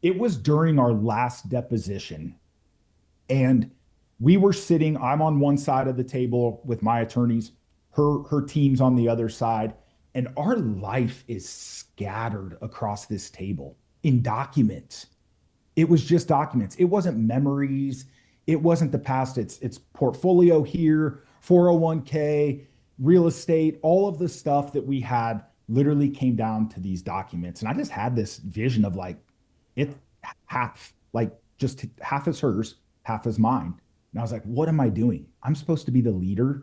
It was during our last deposition, and we were sitting, I'm on one side of the table with my attorneys, her team's on the other side, and our life is scattered across this table in documents. It was just documents. It wasn't memories. It wasn't the past. It's portfolio here, 401k, real estate, all of the stuff that we had literally came down to these documents. And I just had this vision of like it half, like just half is hers, half is mine. And I was like, what am I doing? I'm supposed to be the leader.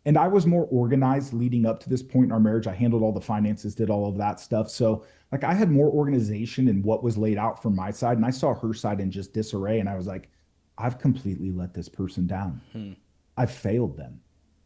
And I was more organized leading up to this point in our marriage. I handled all the finances, did all of that stuff. So like I had more organization in what was laid out from my side. And I saw her side in just disarray. And I was like, I've completely let this person down. Hmm. I've failed them.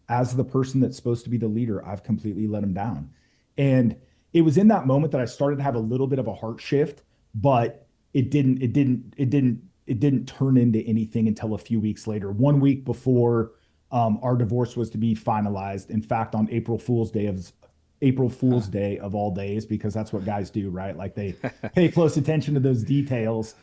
As the person that's supposed to be the leader, I've completely let them down. And it was in that moment that I started to have a little bit of a heart shift, but it didn't turn into anything until a few weeks later. 1 week before our divorce was to be finalized. In fact, on April Fool's Huh. Day of all days, because that's what guys do, right? Like they pay close attention to those details.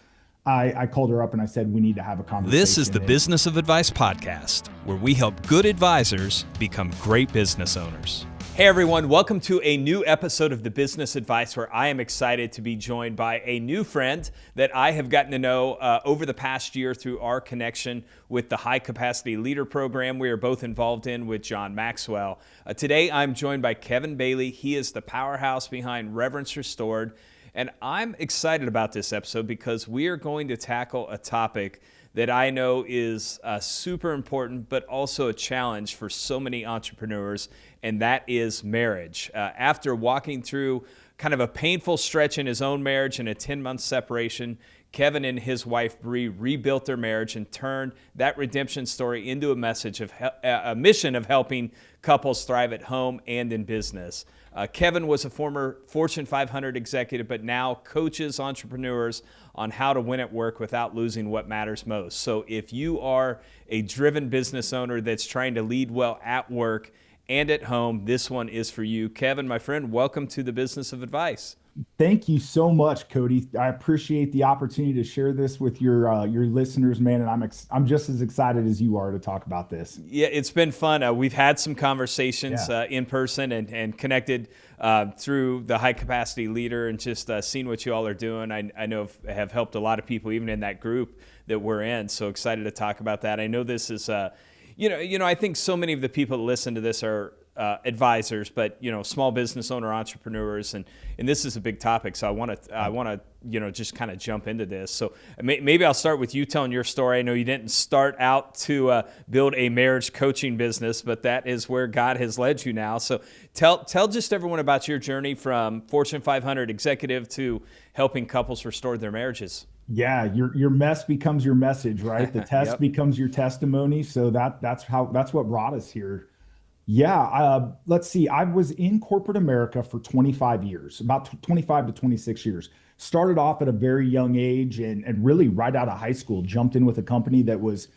I called her up and I said, we need to have a This is the conversation. And Business of Advice podcast, where we help good advisors become great business owners. Hey everyone, welcome to a new episode of the Business Advice, where I am excited to be joined by a new friend that I have gotten to know over the past year through our connection with the High Capacity Leader Program we are both involved in with John Maxwell. Today I'm joined by Kevin Bailey. He is the powerhouse behind Reverence Restored. And I'm excited about this episode because we are going to tackle a topic that I know is super important, but also a challenge for so many entrepreneurs, and that is marriage. After walking through kind of a painful stretch in his own marriage and a 10-month separation, Kevin and his wife, Bree, rebuilt their marriage and turned that redemption story into a message of a mission of helping couples thrive at home and in business. Kevin was a former Fortune 500 executive, but now coaches entrepreneurs on how to win at work without losing what matters most. So if you are a driven business owner that's trying to lead well at work and at home, this one is for you. Kevin, my friend, welcome to the Business of Advice. thank you so much, Cody. I appreciate the opportunity to share this with your listeners, man. And I'm just as excited as you are to talk about this. Yeah, it's been fun. We've had some conversations Yeah. in person and connected through the High Capacity Leader, and just seen what you all are doing. I know have helped a lot of people, even in that group that we're in. So excited to talk about that. I know this is, I think so many of the people that listen to this are advisors, but small business owner entrepreneurs, and this is a big topic. So I want to just kind of jump into this. So maybe I'll start with you telling your story. I know you didn't start out to build a marriage coaching business, but that is where God has led you now. So tell just everyone about your journey from Fortune 500 executive to helping couples restore their marriages. Yeah, your mess becomes your message, right? The test Yep. becomes your testimony. So that's what brought us here. Yeah, let's see. I was in corporate America for 25 years, about 25 to 26 years. Started off at a very young age and really right out of high school, jumped in with a company that was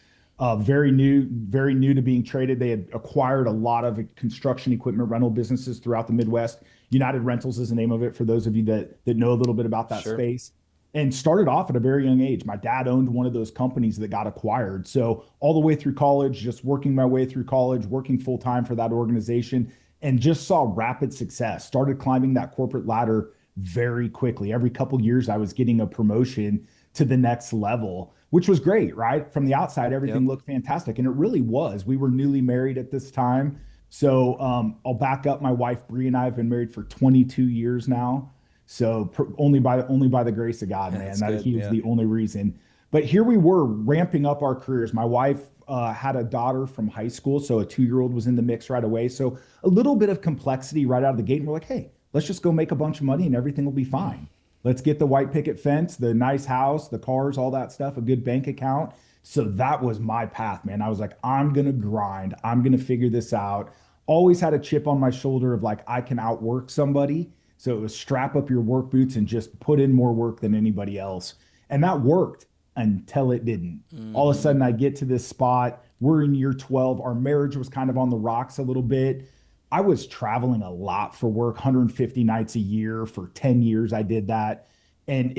very new to being traded. They had acquired a lot of construction equipment rental businesses throughout the Midwest. United Rentals is the name of it for those of you that know a little bit about that Sure. space, and started off at a very young age. My dad owned one of those companies that got acquired. So all the way through college, just working my way through college, working full time for that organization, and just saw rapid success. Started climbing that corporate ladder very quickly. Every couple years, I was getting a promotion to the next level, which was great, right? From the outside, everything Yep. looked fantastic. And it really was. We were newly married at this time. So I'll back up. My wife, Bree, and I have been married for 22 years now. So only by the grace of God, man, That's that good. he was Yeah. the only reason. But here we were ramping up our careers. My wife had a daughter from high school, so a 2-year-old was in the mix right away. So a little bit of complexity right out of the gate. And we're like, hey, let's just go make a bunch of money and everything will be fine. Let's get the white picket fence, the nice house, the cars, all that stuff, a good bank account. So that was my path, man. I was like, I'm gonna grind. I'm gonna figure this out. Always had a chip on my shoulder of like, I can outwork somebody. So it was strap up your work boots and just put in more work than anybody else. And that worked until it didn't. All of a Hmm. sudden, I get to this spot. We're in year 12. Our marriage was kind of on the rocks a little bit. I was traveling a lot for work, 150 nights a year for 10 years. I did that. And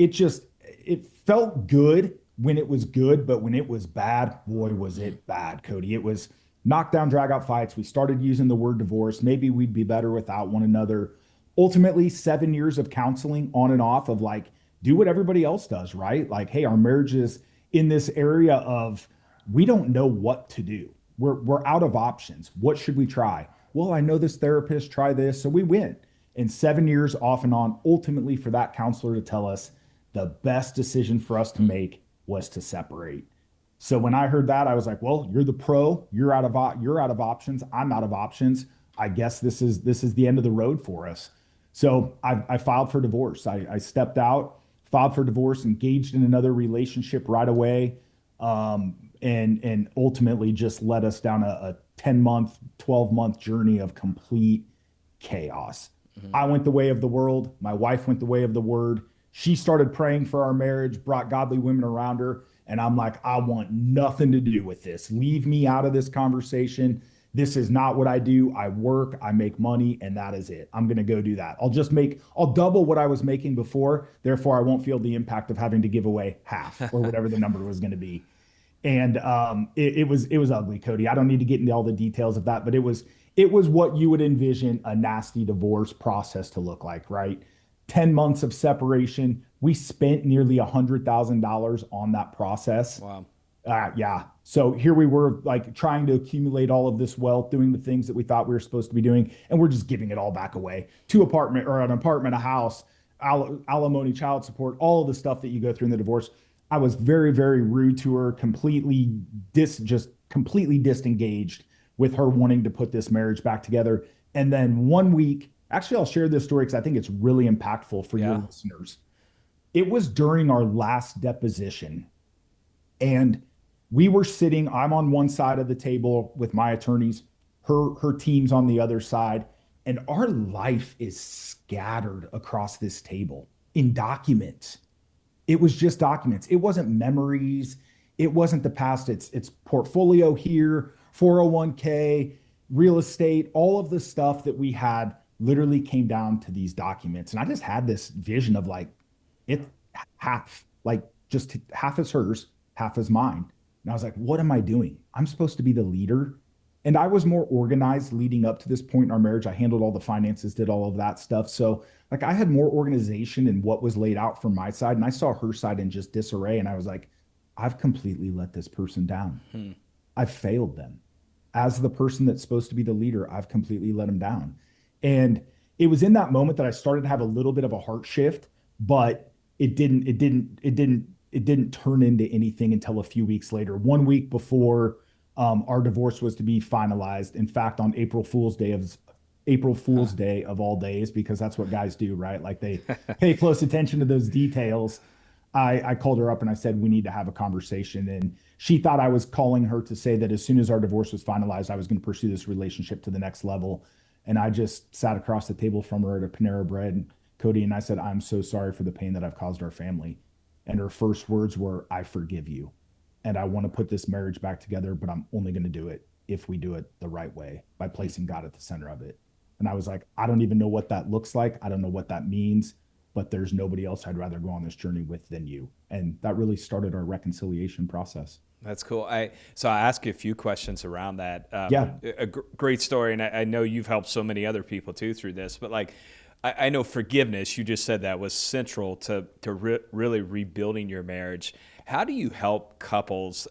it felt good when it was good, but when it was bad, boy, was it bad, Cody. It was knockdown, drag out fights. We started using the word divorce. Maybe we'd be better without one another. Ultimately, 7 years of counseling on and off of like, do what everybody else does, right? Like, hey, our marriage is in this area of we don't know what to do. We're out of options. What should we try? Well, I know this therapist, try this. So we went. And 7 years off and on, ultimately for that counselor to tell us the best decision for us to make was to separate. So when I heard that, I was like, well, you're the pro, you're out of options, I'm out of options. I guess this is the end of the road for us. So I filed for divorce. I stepped out, filed for divorce, engaged in another relationship right away, and ultimately just led us down a 10-month, 12-month journey of complete chaos. I went the way of the world. My wife went the way of the word. She started praying for our marriage, brought godly women around her. And I'm like, I want nothing to do with this. Leave me out of this conversation. This is not what I do. I work, I make money, and that is it. I'm going to go do that. I'll double what I was making before. Therefore, I won't feel the impact of having to give away half or whatever the number was going to be. And it was ugly, Cody. I don't need to get into all the details of that, but it was what you would envision a nasty divorce process to look like, right? 10 months of separation. We spent nearly $100,000 on that process. Wow. Yeah. So here we were like trying to accumulate all of this wealth, doing the things that we thought we were supposed to be doing. And we're just giving it all back away to an apartment, a house, alimony, child support, all of the stuff that you go through in the divorce. I was very, very rude to her, completely disengaged with her wanting to put this marriage back together. And then one week, actually, I'll share this story because I think it's really impactful for your listeners. It was during our last deposition, and we were sitting, I'm on one side of the table with my attorneys, her team's on the other side, and our life is scattered across this table in documents. It was just documents. It wasn't memories. It wasn't the past. It's portfolio here, 401k, real estate, all of the stuff that we had literally came down to these documents. And I just had this vision of like, it half, like just half is hers, half is mine. And I was like, what am I doing? I'm supposed to be the leader. And I was more organized leading up to this point in our marriage. I handled all the finances, did all of that stuff. So like I had more organization in what was laid out from my side. And I saw her side in just disarray. And I was like, I've completely let this person down. I've failed them. As the person that's supposed to be the leader, I've completely let them down. And it was in that moment that I started to have a little bit of a heart shift, but it didn't turn into anything until a few weeks later. 1 week before our divorce was to be finalized. In fact, on April Fool's Day of all days, because that's what guys do, right? Like they pay close attention to those details. I called her up and I said, we need to have a conversation. And she thought I was calling her to say that as soon as our divorce was finalized, I was going to pursue this relationship to the next level. And I just sat across the table from her at a Panera Bread, Cody, and I said, I'm so sorry for the pain that I've caused our family. And her first words were, I forgive you. And I want to put this marriage back together, but I'm only going to do it if we do it the right way, by placing God at the center of it. And I was like, I don't even know what that looks like. I don't know what that means, but there's nobody else I'd rather go on this journey with than you. And that really started our reconciliation process. That's cool. So I ask you a few questions around that. Yeah. Great story. And I know you've helped so many other people too through this, but like, I know forgiveness, you just said that was central to really rebuilding your marriage. How do you help couples?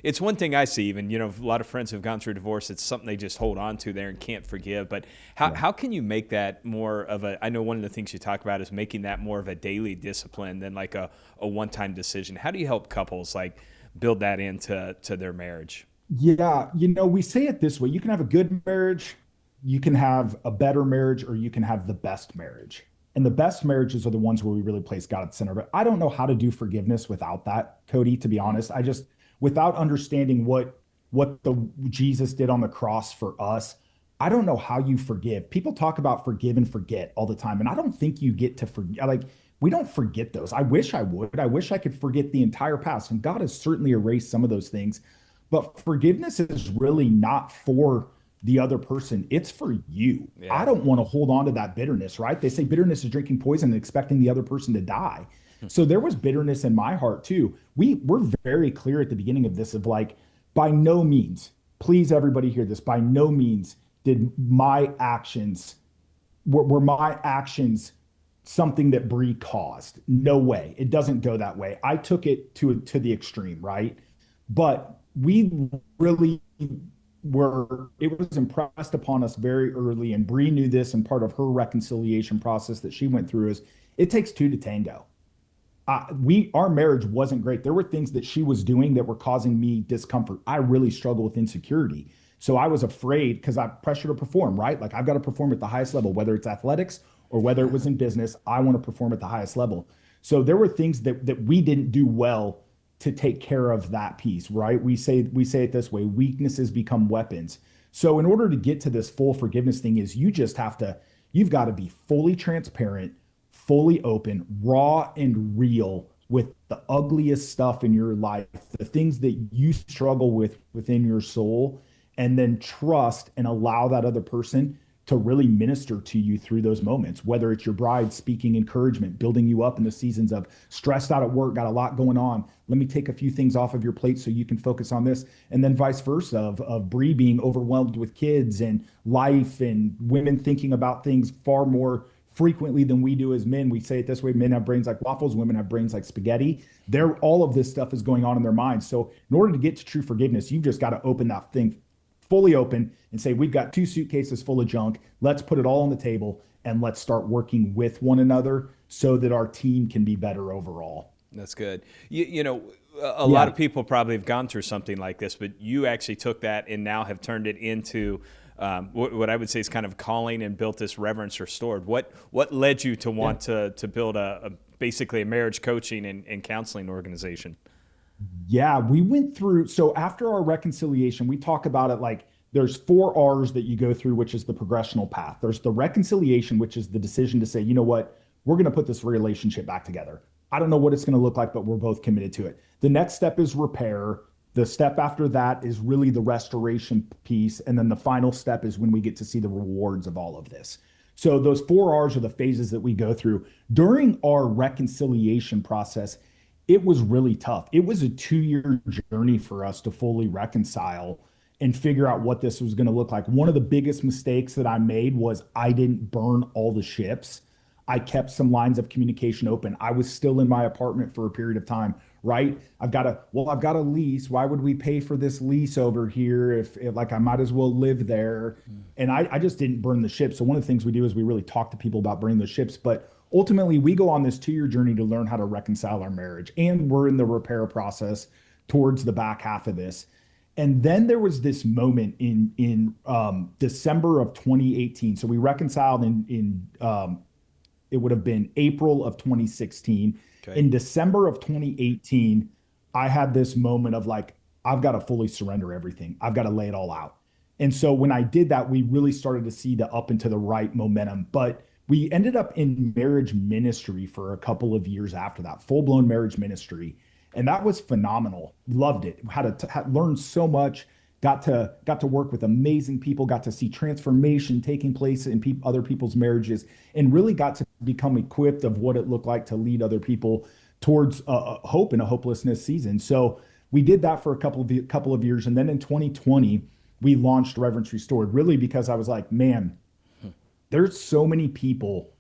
It's one thing I see, even, a lot of friends who've gone through divorce, it's something they just hold on to there and can't forgive. But how can you make that more of I know one of the things you talk about is making that more of a daily discipline than like a one-time decision. How do you help couples like build that into their marriage? Yeah. We say it this way. You can have a good marriage, you can have a better marriage, or you can have the best marriage. And the best marriages are the ones where we really place God at the center. But I don't know how to do forgiveness without that, Cody, to be honest. Without understanding what Jesus did on the cross for us, I don't know how you forgive. People talk about forgive and forget all the time. And I don't think you get to forget. Like, we don't forget those. I wish I would. I wish I could forget the entire past. And God has certainly erased some of those things. But forgiveness is really not for the other person. It's for you. Yeah. I don't want to hold on to that bitterness, right? They say bitterness is drinking poison and expecting the other person to die. So there was bitterness in my heart too. We were very clear at the beginning of this of like, by no means, please everybody hear this, by no means did my actions were my actions something that Bree caused. No way. It doesn't go that way. I took it to the extreme, right? But we really were, it was impressed upon us very early, and Bree knew this, and part of her reconciliation process that she went through is it takes two to tango. Our marriage wasn't great. There were things that she was doing that were causing me discomfort. I really struggle with insecurity. So I was afraid because I pressure to perform, right? Like I've got to perform at the highest level, whether it's athletics or whether it was in business, I want to perform at the highest level. So there were things that we didn't do well to take care of that piece, right? We say it this way, weaknesses become weapons. So in order to get to this full forgiveness thing is you've got to be fully transparent, fully open, raw and real with the ugliest stuff in your life, the things that you struggle with within your soul, and then trust and allow that other person to really minister to you through those moments, whether it's your bride speaking encouragement, building you up in the seasons of stressed out at work, got a lot going on. Let me take a few things off of your plate so you can focus on this. And then vice versa of Bree being overwhelmed with kids and life and women thinking about things far more frequently than we do as men. We say it this way, men have brains like waffles, women have brains like spaghetti. All of this stuff is going on in their minds. So in order to get to true forgiveness, you've just got to open that thing fully open and say, we've got two suitcases full of junk. Let's put it all on the table and let's start working with one another so that our team can be better overall. That's good. A lot of people probably have gone through something like this, but you actually took that and now have turned it into what I would say is kind of calling and built this Reverence Restored. What led you to want to build basically a marriage coaching and counseling organization? Yeah, we went through. So after our reconciliation, we talk about it like there's 4 R's that you go through, which is the progressional path. There's the reconciliation, which is the decision to say, you know what, we're going to put this relationship back together. I don't know what it's going to look like, but we're both committed to it. The next step is repair. The step after that is really the restoration piece. And then the final step is when we get to see the rewards of all of this. So those 4 R's are the phases that we go through. During our reconciliation process, it was really tough. It was a 2-year journey for us to fully reconcile and figure out what this was going to look like. One of the biggest mistakes that I made was I didn't burn all the ships. I kept some lines of communication open. I was still in my apartment for a period of time, right? I've got a lease. Why would we pay for this lease over here if like I might as well live there? And I just didn't burn the ships. So one of the things we do is we really talk to people about burning the ships, but ultimately, we go on this 2-year journey to learn how to reconcile our marriage, and we're in the repair process towards the back half of this. And then there was this moment in December of 2018. So we reconciled in it would have been April of 2016. Okay. In December of 2018, I had this moment of like, I've got to fully surrender everything. I've got to lay it all out. And so when I did that, we really started to see the up and to the right momentum. But we ended up in marriage ministry for a couple of years after that, full-blown marriage ministry. And that was phenomenal. Loved it. Had learned so much, got to work with amazing people, got to see transformation taking place in other people's marriages, and really got to become equipped of what it looked like to lead other people towards hope in a hopelessness season. So we did that for a couple of years. And then in 2020, we launched Reverence Restored, really because I was like, man, there's so many people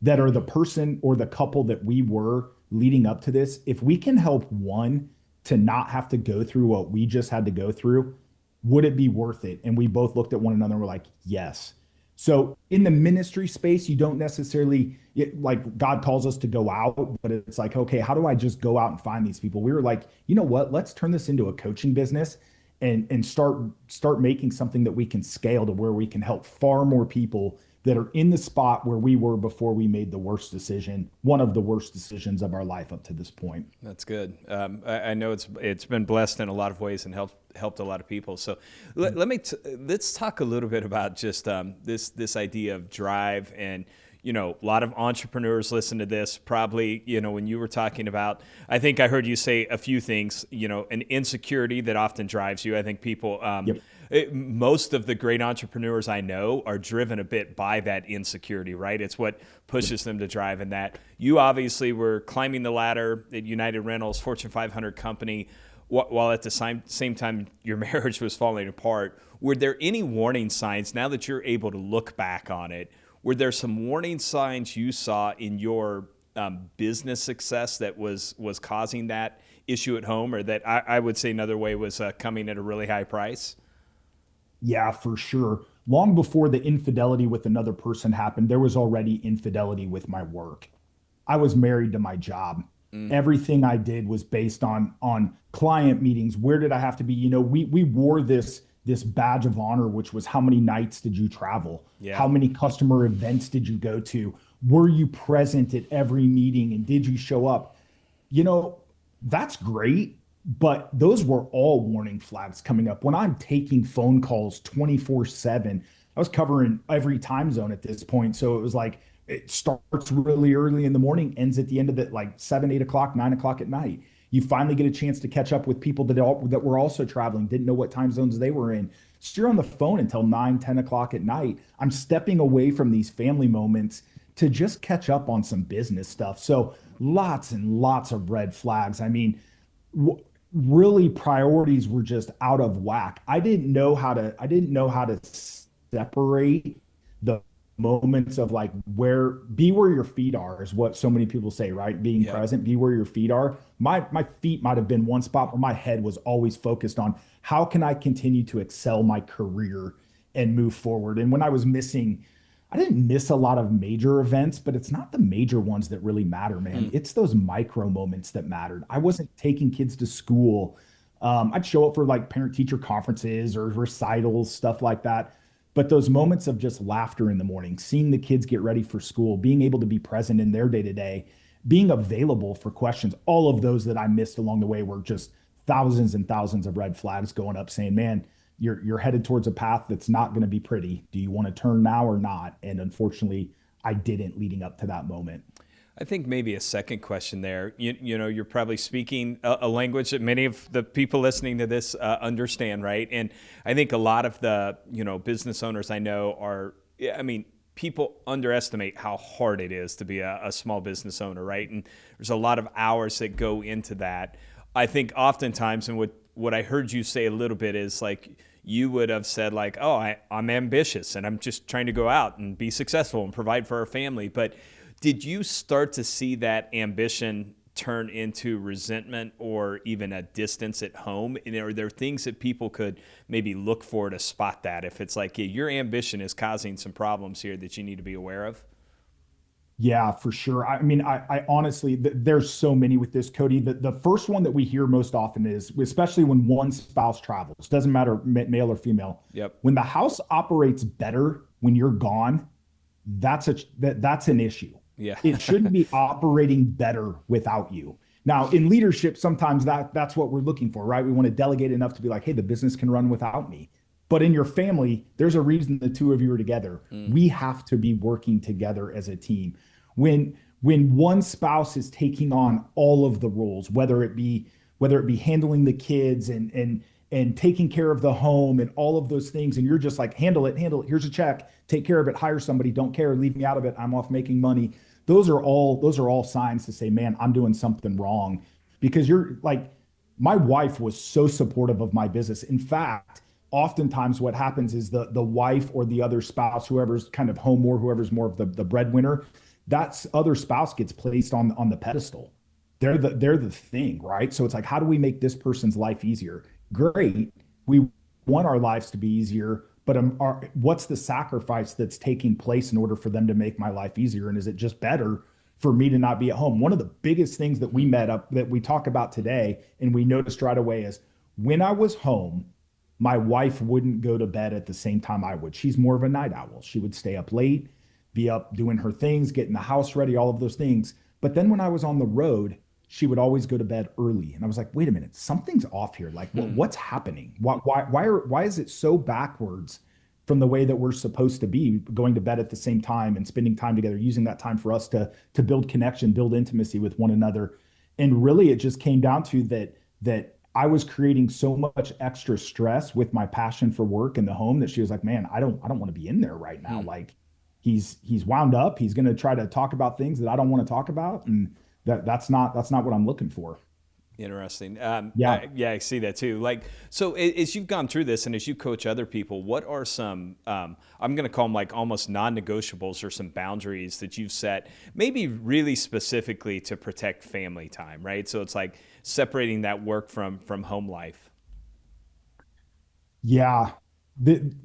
that are the person or the couple that we were leading up to this. If we can help one to not have to go through what we just had to go through, would it be worth it? And we both looked at one another and were like, yes. So in the ministry space, you don't necessarily, like God calls us to go out, but it's like, okay, how do I just go out and find these people? We were like, you know what, let's turn this into a coaching business and start making something that we can scale to where we can help far more people that are in the spot where we were before we made the worst decision, one of the worst decisions of our life up to this point. That's good. I know it's been blessed in a lot of ways and helped a lot of people. So let's talk a little bit about just this idea of drive. And a lot of entrepreneurs listen to this probably, when you were talking about, I think I heard you say a few things, an insecurity that often drives you. I think people, Most of the great entrepreneurs I know are driven a bit by that insecurity, right? It's what pushes them to drive in that. You obviously were climbing the ladder at United Rentals, Fortune 500 company, while at the same time your marriage was falling apart. Were there any warning signs now that you're able to look back on it? Were there some warning signs you saw in your business success that was causing that issue at home, or that I would say another way was coming at a really high price? Yeah, for sure. Long before the infidelity with another person happened, there was already infidelity with my work. I was married to my job. Everything I did was based on client meetings. Where did I have to be? We wore this badge of honor, which was how many nights did you travel? Yeah. How many customer events did you go to? Were you present at every meeting and did you show up? You know, that's great, but those were all warning flags coming up. When I'm taking phone calls 24/7, I was covering every time zone at this point. So it was like it starts really early in the morning, ends at the end of it, like 7, 8 o'clock, 9 o'clock at night. You finally get a chance to catch up with people that were also traveling, didn't know what time zones they were in. So you're on the phone until 9, 10 o'clock at night. I'm stepping away from these family moments to just catch up on some business stuff. So lots and lots of red flags. I mean, really priorities were just out of whack. I didn't know how to separate the moments of like be where your feet are is what so many people say, right? Being Yeah. present, be where your feet are. My feet might have been one spot, but my head was always focused on how can I continue to excel my career and move forward. And when I didn't miss a lot of major events, but it's not the major ones that really matter, man. It's those micro moments that mattered. I wasn't taking kids to school. I'd show up for like parent teacher conferences or recitals, stuff like that. But those moments of just laughter in the morning, seeing the kids get ready for school, being able to be present in their day to day, being available for questions, all of those that I missed along the way were just thousands and thousands of red flags going up saying, man, you're headed towards a path that's not going to be pretty. Do you want to turn now or not? And unfortunately, I didn't leading up to that moment. I think maybe a second question there. You're probably speaking a language that many of the people listening to this understand, right? And I think a lot of the business owners I know are, yeah, I mean, people underestimate how hard it is to be a small business owner, right? And there's a lot of hours that go into that. I think oftentimes, and what I heard you say a little bit is like you would have said like, oh, I'm ambitious and I'm just trying to go out and be successful and provide for our family. But did you start to see that ambition turn into resentment or even a distance at home? And are there things that people could maybe look for to spot that if it's like, hey, your ambition is causing some problems here that you need to be aware of? Yeah, for sure. I mean, I honestly, there's so many with this, Cody. The first one that we hear most often is, especially when one spouse travels, doesn't matter male or female. Yep. When the house operates better when you're gone, that's an issue. Yeah. It shouldn't be operating better without you. Now, in leadership, sometimes that's what we're looking for, right? We want to delegate enough to be like, hey, the business can run without me. But in your family, there's a reason the two of you are together. We have to be working together as a team. When one spouse is taking on all of the roles, whether it be handling the kids and taking care of the home and all of those things, and you're just like, handle it. Here's a check, take care of it, hire somebody, don't care, leave me out of it. I'm off making money. Those are all signs to say, man, I'm doing something wrong. Because you're like, my wife was so supportive of my business. In fact, oftentimes what happens is the wife or the other spouse, whoever's kind of home more, whoever's more of the breadwinner, that other spouse gets placed on the pedestal. They're the thing, right? So it's like, how do we make this person's life easier? Great. We want our lives to be easier, but what's the sacrifice that's taking place in order for them to make my life easier? And is it just better for me to not be at home? One of the biggest things that we talk about today and we noticed right away is when I was home, my wife wouldn't go to bed at the same time I would. She's more of a night owl. She would stay up late, be up doing her things, getting the house ready, all of those things. But then when I was on the road, she would always go to bed early. And I was like, wait a minute, something's off here. Like, what's happening? Why is it so backwards from the way that we're supposed to be going to bed at the same time and spending time together, using that time for us to build connection, build intimacy with one another? And really, it just came down to that I was creating so much extra stress with my passion for work in the home that she was like, man, I don't want to be in there right now. Hmm. Like he's wound up. He's going to try to talk about things that I don't want to talk about. And that's not what I'm looking for. Interesting. Yeah. Yeah, I see that too. Like, so as you've gone through this and as you coach other people, what are some, I'm going to call them like almost non-negotiables or some boundaries that you've set, maybe really specifically to protect family time, right? So it's like separating that work from home life. Yeah.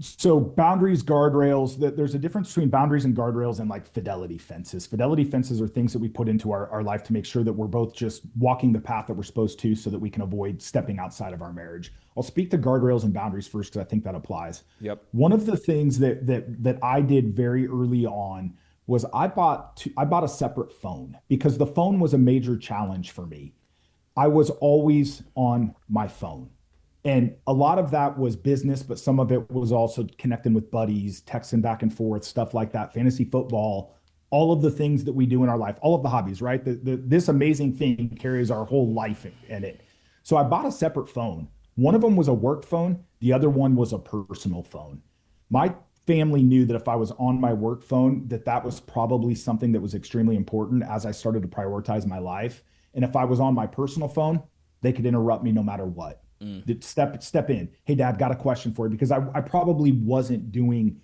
So boundaries, guardrails, there's a difference between boundaries and guardrails and like fidelity fences. Fidelity fences are things that we put into our life to make sure that we're both just walking the path that we're supposed to so that we can avoid stepping outside of our marriage. I'll speak to guardrails and boundaries first because I think that applies. Yep. One of the things that I did very early on was I bought a separate phone because the phone was a major challenge for me. I was always on my phone. And a lot of that was business, but some of it was also connecting with buddies, texting back and forth, stuff like that, fantasy football, all of the things that we do in our life, all of the hobbies, right? This amazing thing carries our whole life in it. So I bought a separate phone. One of them was a work phone, the other one was a personal phone. My family knew that if I was on my work phone, that was probably something that was extremely important as I started to prioritize my life. And if I was on my personal phone, they could interrupt me no matter what. Mm. Step in. Hey, Dad, got a question for you because I probably wasn't doing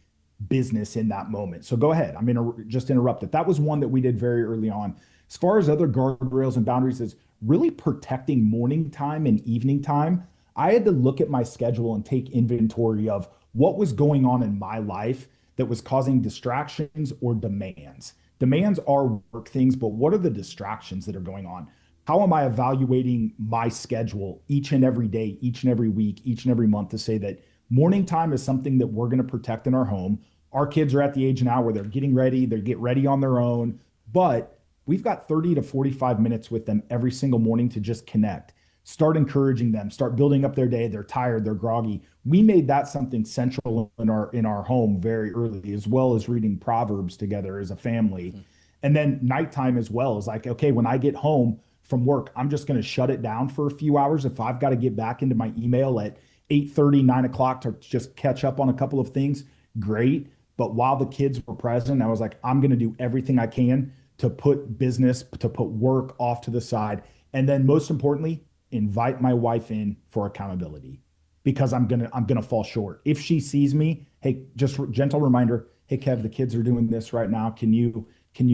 business in that moment. So go ahead. I'm gonna just interrupt it. That was one that we did very early on. As far as other guardrails and boundaries, is really protecting morning time and evening time. I had to look at my schedule and take inventory of what was going on in my life that was causing distractions or demands. Demands are work things, but what are the distractions that are going on? How am I evaluating my schedule each and every day, each and every week, each and every month to say that morning time is something that we're going to protect in our home? Our kids are at the age now where they're getting ready, they get ready on their own, but we've got 30 to 45 minutes with them every single morning to just connect. Start encouraging them, start building up their day. They're tired, they're groggy. We made that something central in our home very early, as well as reading Proverbs together as a family. And then nighttime as well is like, okay, when I get home from work, I'm just going to shut it down for a few hours. If I've got to get back into my email at 8:30, 9 o'clock to just catch up on a couple of things, great. But while the kids were present, I was like, I'm going to do everything I can to put business, to put work off to the side. And then most importantly, invite my wife in for accountability because I'm gonna fall short. If she sees me, hey, just gentle reminder, hey Kev, the kids are doing this right now. Can you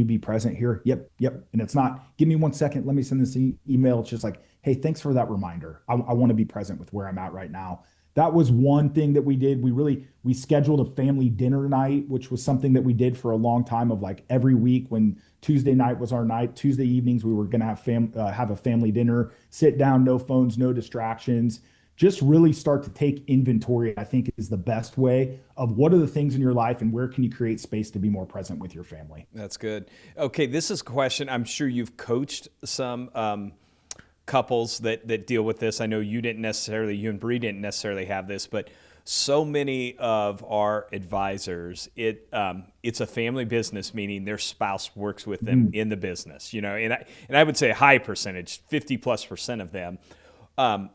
be present here? Yep, yep. And it's not, give me 1 second, let me send this email. It's just like, hey, thanks for that reminder. I want to be present with where I'm at right now. That was one thing that we did. We scheduled a family dinner night, which was something that we did for a long time of like every week when Tuesday night was our night. Tuesday evenings, we were going to have a family dinner, sit down, no phones, no distractions, just really start to take inventory, I think is the best way of what are the things in your life and where can you create space to be more present with your family. That's good. Okay, this is a question. I'm sure you've coached some couples that deal with this. I know you and Bree didn't necessarily have this, but so many of our advisors, it's a family business, meaning their spouse works with them in the business, and I would say a high percentage, 50+% of them.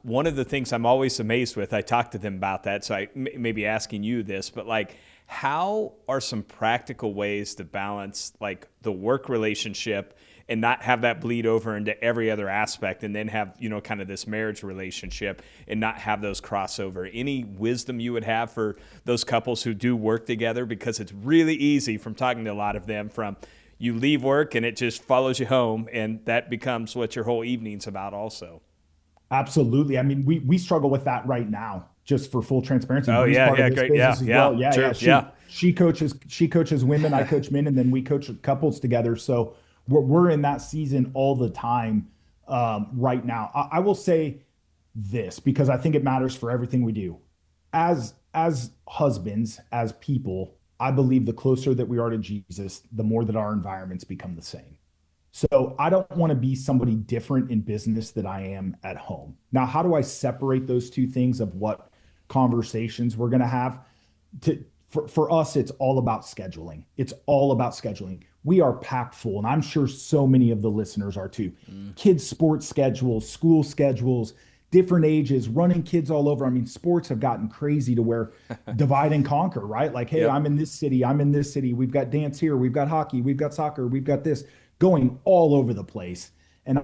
One of the things I'm always amazed with, I talk to them about that, so I may be asking you this, but like, how are some practical ways to balance like the work relationship and not have that bleed over into every other aspect and then have, kind of this marriage relationship and not have those crossover? Any wisdom you would have for those couples who do work together? Because it's really easy from talking to a lot of them from you leave work and it just follows you home and that becomes what your whole evening's about also. Absolutely. I mean, we struggle with that right now, just for full transparency. Oh Bree's yeah, part of yeah, this great. Yeah, business as yeah, well. Yeah, sure, yeah. yeah. She coaches women, I coach men, and then we coach couples together. So we're in that season all the time right now. I will say this because I think it matters for everything we do. As husbands, as people, I believe the closer that we are to Jesus, the more that our environments become the same. So I don't want to be somebody different in business that I am at home. Now, how do I separate those two things of what conversations we're going to have? For us, it's all about scheduling. It's all about scheduling. We are packed full, and I'm sure so many of the listeners are too. Kids' sports schedules, school schedules, different ages, running kids all over. I mean, sports have gotten crazy to where divide and conquer, right? Like, hey, Yep. I'm in this city, I'm in this city. We've got dance here, we've got hockey, we've got soccer, we've got this going all over the place. And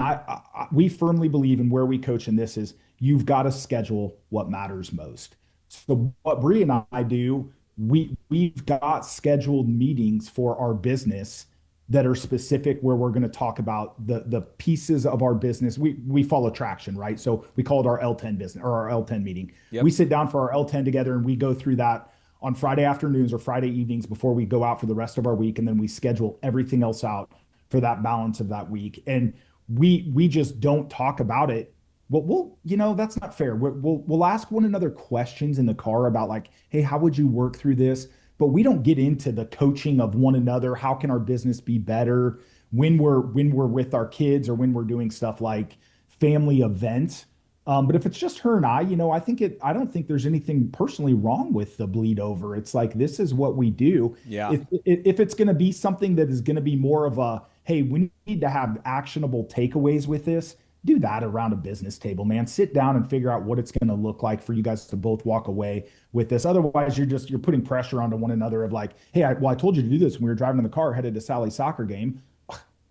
we firmly believe in where we coach in this is you've got to schedule what matters most. So what Bree and I do, we've got scheduled meetings for our business that are specific where we're going to talk about the pieces of our business. We follow traction, right? So we call it our L10 business or our L10 meeting. We Yep. sit down for our L10 together and we go through that on Friday afternoons or Friday evenings before we go out for the rest of our week, and then we schedule everything else out for that balance of that week. And we just don't talk about it. Well, that's not fair. We'll ask one another questions in the car about like, hey, how would you work through this? But we don't get into the coaching of one another. How can our business be better when we're with our kids or when we're doing stuff like family events? But if it's just her and I don't think there's anything personally wrong with the bleed over. It's like, this is what we do. Yeah. If it's going to be something that is going to be more of a, hey, we need to have actionable takeaways with this, do that around a business table, man. Sit down and figure out what it's going to look like for you guys to both walk away with this. Otherwise, you're putting pressure onto one another of like, hey, I told you to do this when we were driving in the car headed to Sally's soccer game.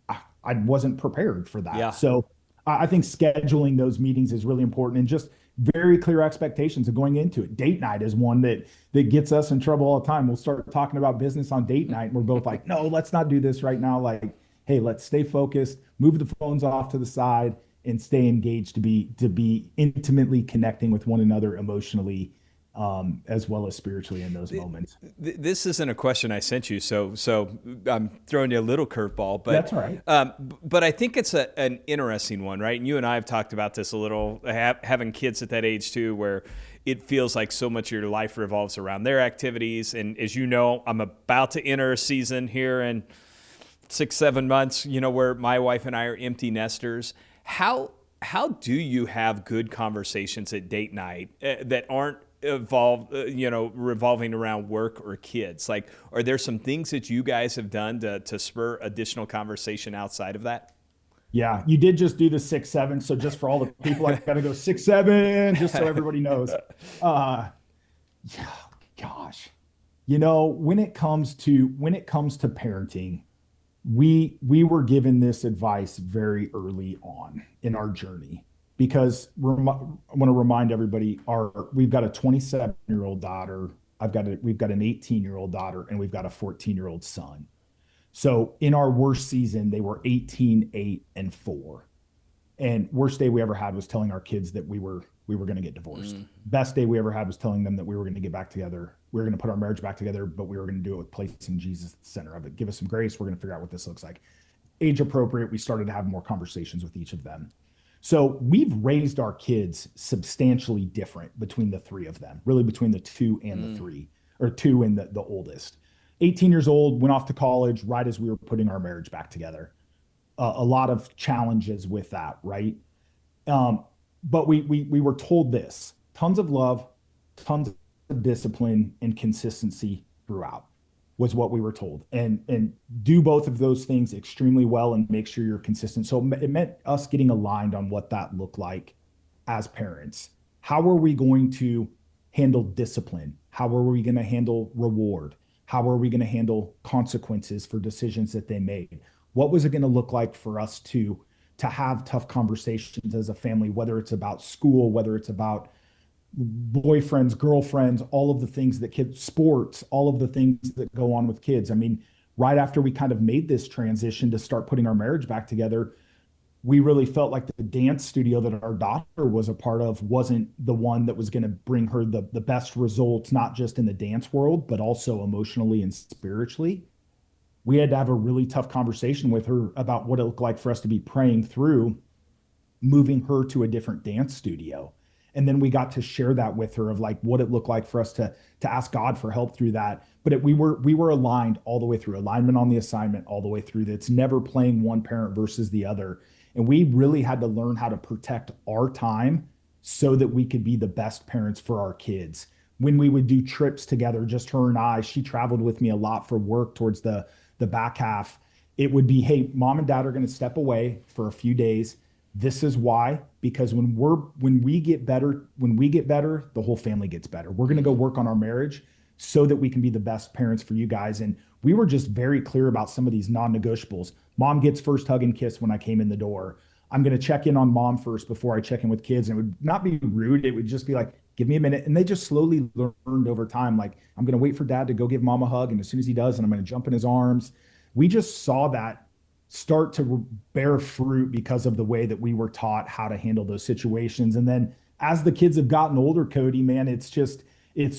I wasn't prepared for that. Yeah. So I think scheduling those meetings is really important, and just very clear expectations of going into it. Date night is one that gets us in trouble all the time. We'll start talking about business on date night and we're both like, no, let's not do this right now. Like, hey, let's stay focused, move the phones off to the side, and stay engaged to be intimately connecting with one another emotionally, as well as spiritually in those moments. This isn't a question I sent you, so I'm throwing you a little curveball, but That's all right. but I think it's an interesting one, right? And you and I have talked about this a little, having kids at that age too, where it feels like so much of your life revolves around their activities. And as you know, I'm about to enter a season here in 6-7 months, where my wife and I are empty nesters. How do you have good conversations at date night that aren't revolving around work or kids? Like, are there some things that you guys have done to spur additional conversation outside of that? Yeah, you did just do the 6-7. So just for all the people, I got to go 6-7, just so everybody knows. Yeah, gosh, when it comes to parenting, we were given this advice very early on in our journey, because I want to remind everybody, we've got a 27-year-old daughter, we've got an 18-year-old daughter, and we've got a 14-year-old son. So in our worst season, they were 18, 8, and 4. And worst day we ever had was telling our kids that we were going to get divorced. Best day we ever had was telling them that we were going to get back together. We were going to put our marriage back together, but we were going to do it with placing Jesus at the center of it. Give us some grace. We're going to figure out what this looks like. Age appropriate, we started to have more conversations with each of them. So we've raised our kids substantially different between the three of them, really between the 2 and the 3, or 2 and the oldest. 18 years old, went off to college right as we were putting our marriage back together. A lot of challenges with that, right? But we were told this: tons of love, tons of discipline, and consistency throughout was what we were told. And do both of those things extremely well and make sure you're consistent. So it meant us getting aligned on what that looked like as parents. How are we going to handle discipline? How are we going to handle reward? How are we going to handle consequences for decisions that they made? What was it going to look like for us to have tough conversations as a family, whether it's about school, whether it's about boyfriends, girlfriends, all of the things that kids, sports, all of the things that go on with kids. I mean, right after we kind of made this transition to start putting our marriage back together, we really felt like the dance studio that our daughter was a part of wasn't the one that was going to bring her the best results, not just in the dance world, but also emotionally and spiritually. We had to have a really tough conversation with her about what it looked like for us to be praying through moving her to a different dance studio. And then we got to share that with her of like what it looked like for us to ask God for help through that. But we were aligned all the way through, alignment on the assignment all the way through. That's never playing one parent versus the other. And we really had to learn how to protect our time so that we could be the best parents for our kids. When we would do trips together, just her and I, she traveled with me a lot for work towards the back half. It would be, hey, mom and dad are going to step away for a few days. This is why. because when we get better, the whole family gets better. We're going to go work on our marriage so that we can be the best parents for you guys. And we were just very clear about some of these non-negotiables. Mom gets first hug and kiss when I came in the door. I'm going to check in on mom first before I check in with kids. And it would not be rude. It would just be like, give me a minute. And they just slowly learned over time, like, I'm going to wait for dad to go give mom a hug. And as soon as he does, and I'm going to jump in his arms. We just saw that start to bear fruit because of the way that we were taught how to handle those situations. And then as the kids have gotten older, Cody, man, it's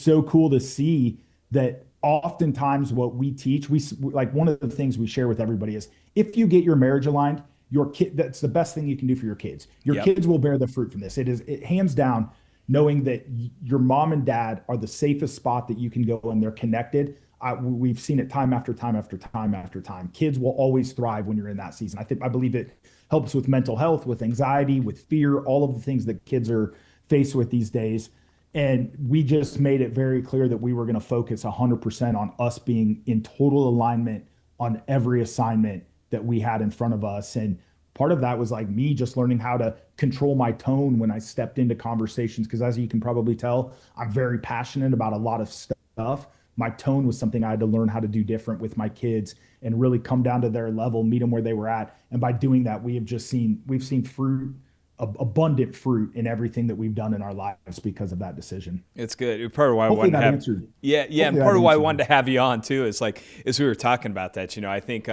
so cool to see that oftentimes what we teach, we like one of the things we share with everybody is if you get your marriage aligned, your kid, that's the best thing you can do for your kids. Your kids will bear the fruit from this. It hands down, knowing that your mom and dad are the safest spot that you can go and they're connected. We've seen it time after time after time after time. Kids will always thrive when you're in that season. I believe it helps with mental health, with anxiety, with fear, all of the things that kids are faced with these days. And we just made it very clear that we were going to focus 100% on us being in total alignment on every assignment that we had in front of us. And part of that was like me just learning how to control my tone when I stepped into conversations. Because as you can probably tell, I'm very passionate about a lot of stuff. My tone was something I had to learn how to do different with my kids and really come down to their level, meet them where they were at. And by doing that, we've seen fruit, abundant fruit in everything that we've done in our lives because of that decision. It's good. Part of why Hopefully I wanted to have, answered. yeah, and part of why I wanted to have you on too is like as we were talking about that. I think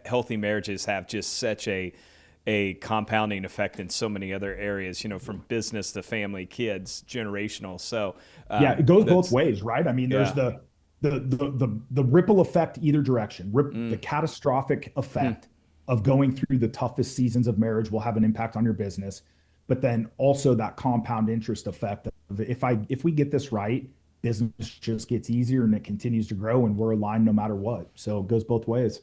healthy marriages have just such a compounding effect in so many other areas. From business to family, kids, generational. So it goes both ways, right? I mean, there's the ripple effect either direction. The catastrophic effect of going through the toughest seasons of marriage will have an impact on your business, but then also that compound interest effect of if we get this right, business just gets easier and it continues to grow and we're aligned no matter what. So it goes both ways.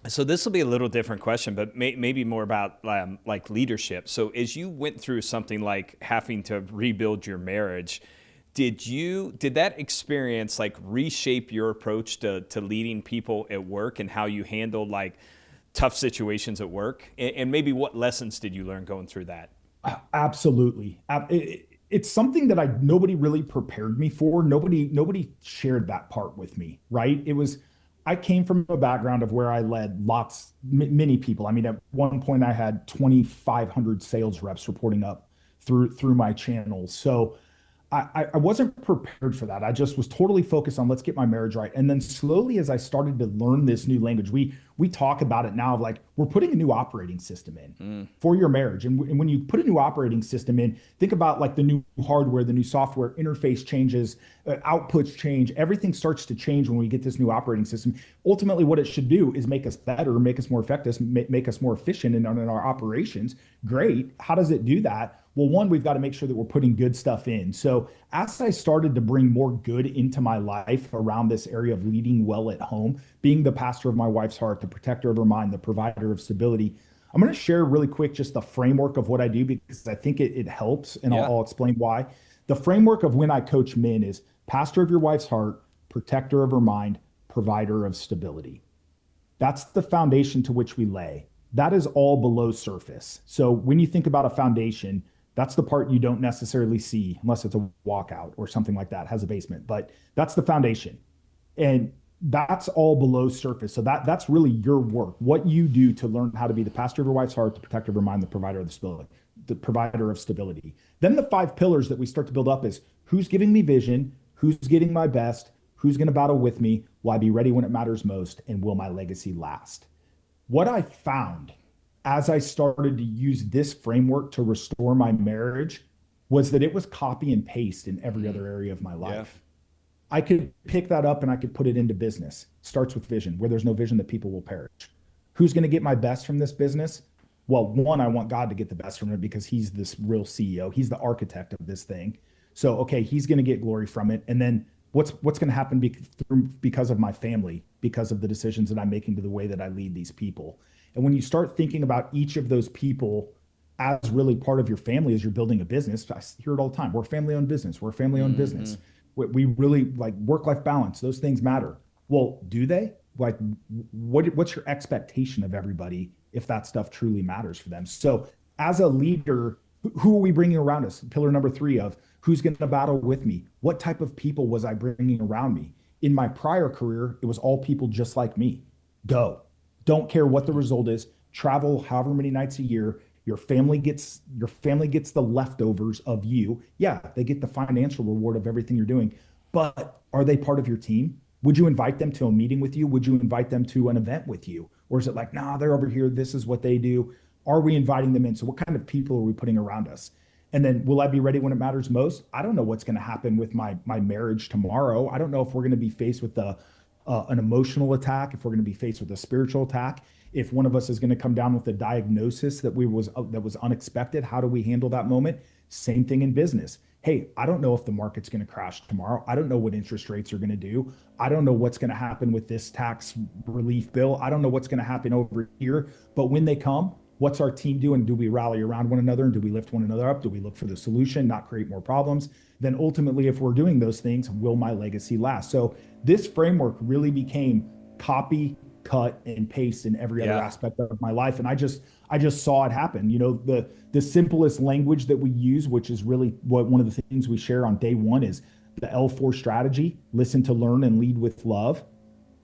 So this will be a little different question, but maybe more about like leadership. So as you went through something like having to rebuild your marriage, did that experience like reshape your approach to leading people at work and how you handled like tough situations at work? And maybe what lessons did you learn going through that? Absolutely. It's something that nobody really prepared me for. Nobody shared that part with me, right? I came from a background of where I led many people. I mean, at one point I had 2,500 sales reps reporting up through my channels. So I wasn't prepared for that. I just was totally focused on let's get my marriage right. And then slowly as I started to learn this new language, we talk about it now of like, we're putting a new operating system in for your marriage. And when you put a new operating system in, think about like the new hardware, the new software interface changes, outputs change, everything starts to change when we get this new operating system. Ultimately, what it should do is make us better, make us more effective, make us more efficient in our operations. Great. How does it do that? Well, one, we've got to make sure that we're putting good stuff in. So as I started to bring more good into my life around this area of leading well at home, being the pastor of my wife's heart, the protector of her mind, the provider of stability, I'm going to share really quick just the framework of what I do because I think it helps, and I'll explain why. The framework of when I coach men is pastor of your wife's heart, protector of her mind, provider of stability. That's the foundation to which we lay. That is all below surface. So when you think about a foundation, that's the part you don't necessarily see unless it's a walkout or something like that, has a basement, but that's the foundation. And that's all below surface. So that's really your work, what you do to learn how to be the pastor of your wife's heart, the protector of her mind, the provider of stability. Then the 5 pillars that we start to build up is who's giving me vision, who's getting my best, who's going to battle with me, will I be ready when it matters most, and will my legacy last? What I found as I started to use this framework to restore my marriage was that it was copy and paste in every other area of my life. I could pick that up and I could put it into business. It starts with vision. Where there's no vision, the people will perish. Who's going to get my best from this business? Well, one, I want God to get the best from it because he's this real CEO. He's the architect of this thing. So, okay, he's going to get glory from it. And then what's going to happen because of my family, because of the decisions that I'm making to the way that I lead these people. And when you start thinking about each of those people as really part of your family as you're building a business, I hear it all the time. We're a family-owned business. We're a family-owned business. We really like work-life balance. Those things matter. Well, do they? Like, what's your expectation of everybody if that stuff truly matters for them? So as a leader, Who are we bringing around us? Pillar number 3 of who's going to battle with me? What type of people was I bringing around me? In my prior career, it was all people just like me. Go. Don't care what the result is. Travel however many nights a year. Your family gets the leftovers of you. Yeah, they get the financial reward of everything you're doing. But are they part of your team? Would you invite them to a meeting with you? Would you invite them to an event with you? Or is it like, nah, they're over here. This is what they do. Are we inviting them in? So what kind of people are we putting around us? And then will I be ready when it matters most? I don't know what's going to happen with my marriage tomorrow. I don't know if we're going to be faced with an emotional attack, if we're going to be faced with a spiritual attack, if one of us is going to come down with a diagnosis that was unexpected. How do we handle that moment? Same thing in business. Hey, I don't know if the market's going to crash tomorrow. I don't know what interest rates are going to do. I don't know what's going to happen with this tax relief bill. I don't know what's going to happen over here. But when they come, what's our team doing? Do we rally around one another and do we lift one another up? Do we look for the solution, not create more problems? Then ultimately, if we're doing those things, will my legacy last? So this framework really became copy, cut, and paste in every other aspect of my life. And I just saw it happen. The simplest language that we use, which is really what one of the things we share on day 1 is the L4 strategy: listen to learn and lead with love.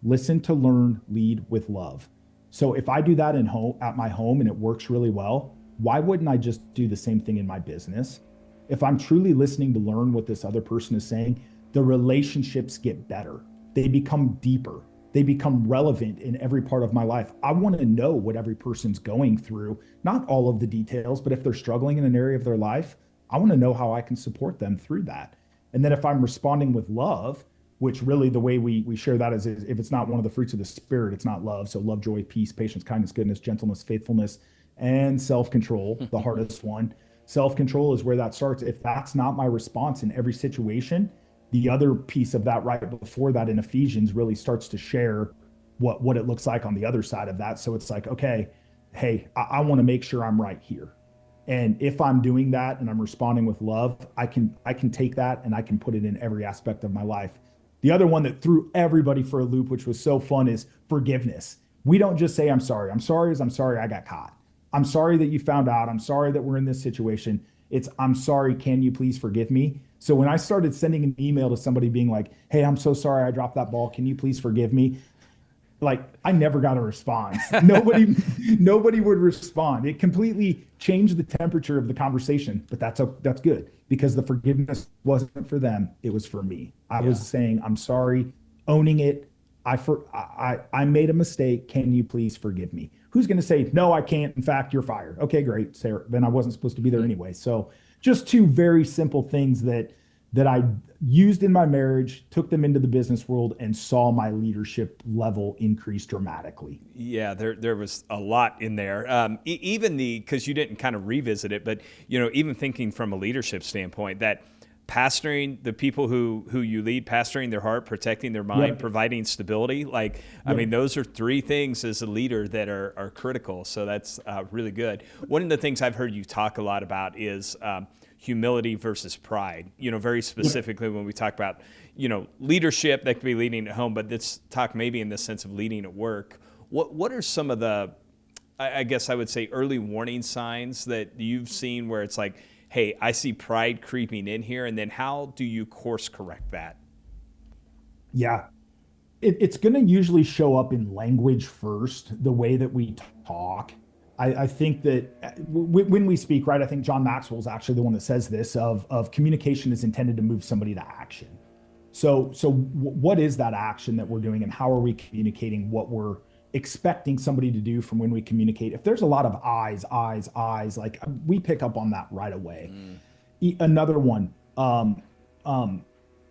Listen to learn, lead with love. So if I do that at my home and it works really well, why wouldn't I just do the same thing in my business? If I'm truly listening to learn what this other person is saying, the relationships get better. They become deeper. They become relevant in every part of my life. I want to know what every person's going through, not all of the details, but if they're struggling in an area of their life, I want to know how I can support them through that. And then if I'm responding with love, which really the way we share that is if it's not one of the fruits of the spirit, it's not love. So love, joy, peace, patience, kindness, goodness, gentleness, faithfulness, and self-control, the hardest one. Self-control is where that starts. If that's not my response in every situation, the other piece of that right before that in Ephesians really starts to share what it looks like on the other side of that. So it's like, okay, hey, I want to make sure I'm right here. And if I'm doing that and I'm responding with love, I can take that and I can put it in every aspect of my life. The other one that threw everybody for a loop, which was so fun, is forgiveness. We don't just say, I'm sorry. I'm sorry as I'm sorry I got caught. I'm sorry that you found out. I'm sorry that we're in this situation. It's, I'm sorry, can you please forgive me? So when I started sending an email to somebody being like, hey, I'm so sorry I dropped that ball. Can you please forgive me? Like, I never got a response. Nobody would respond. It completely changed the temperature of the conversation, but that's good because the forgiveness wasn't for them. It was for me. I was saying, I'm sorry, owning it. I made a mistake. Can you please forgive me? Who's going to say, no, I can't. In fact, you're fired. Okay, great, Sarah. Then I wasn't supposed to be there anyway. So just 2 very simple things that I used in my marriage, took them into the business world, and saw my leadership level increase dramatically. Yeah, there was a lot in there. Even because you didn't kind of revisit it, but even thinking from a leadership standpoint, that pastoring the people who you lead, pastoring their heart, protecting their mind, providing stability. I mean, those are 3 things as a leader that are critical. So that's really good. One of the things I've heard you talk a lot about is humility versus pride. Very specifically when we talk about, leadership, that could be leading at home, but let's talk maybe in the sense of leading at work. What are some of the, I guess I would say, early warning signs that you've seen where it's like, hey, I see pride creeping in here, and then how do you course correct that? Yeah. It's going to usually show up in language first, the way that we talk. I think that when we speak, right, I think John Maxwell is actually the one that says this of communication is intended to move somebody to action. So what is that action that we're doing, and how are we communicating what we're expecting somebody to do from when we communicate? If there's a lot of eyes, like we pick up on that right away. Another one,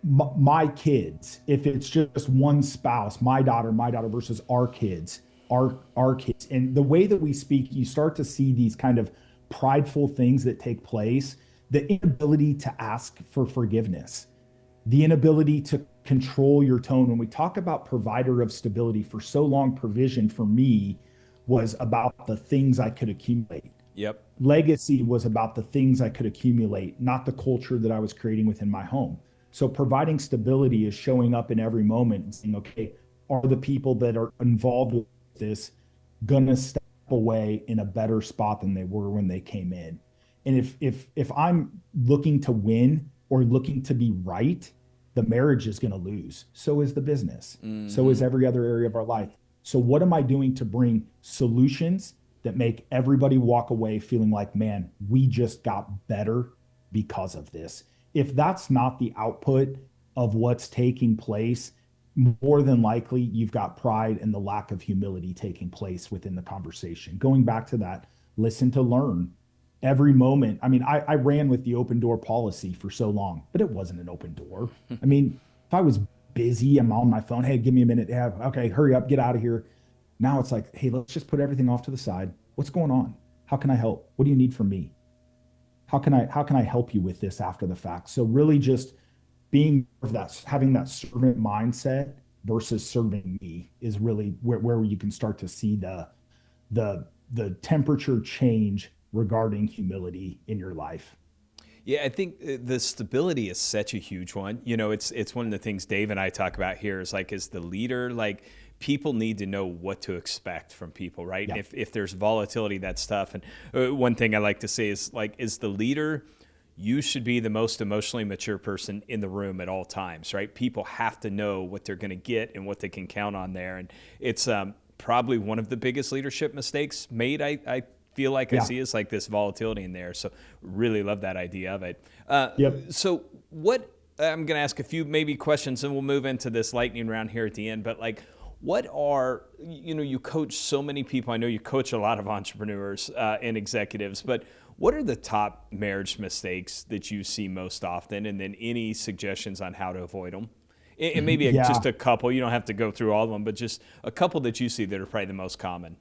my kids, if it's just one spouse, my daughter versus our kids, our kids. And the way that we speak, you start to see these kind of prideful things that take place, the inability to ask for forgiveness, the inability to control your tone. When we talk about provider of stability, for so long, provision for me was about the things I could accumulate. Yep. Legacy was about the things I could accumulate, not the culture that I was creating within my home. So providing stability is showing up in every moment and saying, okay, are the people that are involved with this gonna step away in a better spot than they were when they came in? And if I'm looking to win or looking to be right, the marriage is going to lose. So is the business. So is Hmm. every other area of our life. So what am I doing to bring solutions that make everybody walk away feeling like, man, we just got better because of this? If that's not the output of what's taking place, more than likely you've got pride and the lack of humility taking place within the conversation. Going back to that, listen to learn every moment. I mean, I ran with the open door policy for so long, but it wasn't an open door. I mean, if I was busy, I'm on my phone. Hey, give me a minute. Yeah, okay, hurry up, get out of here. Now it's like, hey, let's just put everything off to the side. What's going on? How can I help? What do you need from me? How can I help you with this after the fact? So really just being that, having that servant mindset versus serving me is really where you can start to see the temperature change regarding humility in your life. Yeah, I think the stability is such a huge one. It's one of the things Dave and I talk about here is like as the leader, like people need to know what to expect from people, right? And Yeah. if there's volatility, that's tough. And one thing I like to say is like, as the leader, you should be the most emotionally mature person in the room at all times, right? People have to know what they're going to get and what they can count on there. And it's probably one of the biggest leadership mistakes made, I feel like I Yeah. see is like this volatility in there. So really love that idea of it. Yep. So what I'm going to ask a few maybe questions and we'll move into this lightning round here at the end. But like, what are, you coach so many people. I know you coach a lot of entrepreneurs and executives, but what are the top marriage mistakes that you see most often? And then any suggestions on how to avoid them? And maybe Yeah. just a couple, you don't have to go through all of them, but just a couple that you see that are probably the most common.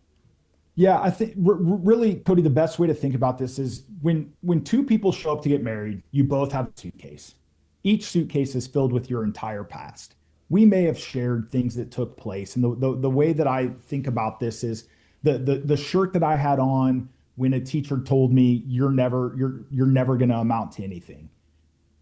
Yeah, I think really, Cody, the best way to think about this is when two people show up to get married, you both have a suitcase. Each suitcase is filled with your entire past. We may have shared things that took place, and the way that I think about this is the shirt that I had on when a teacher told me you're never going to amount to anything.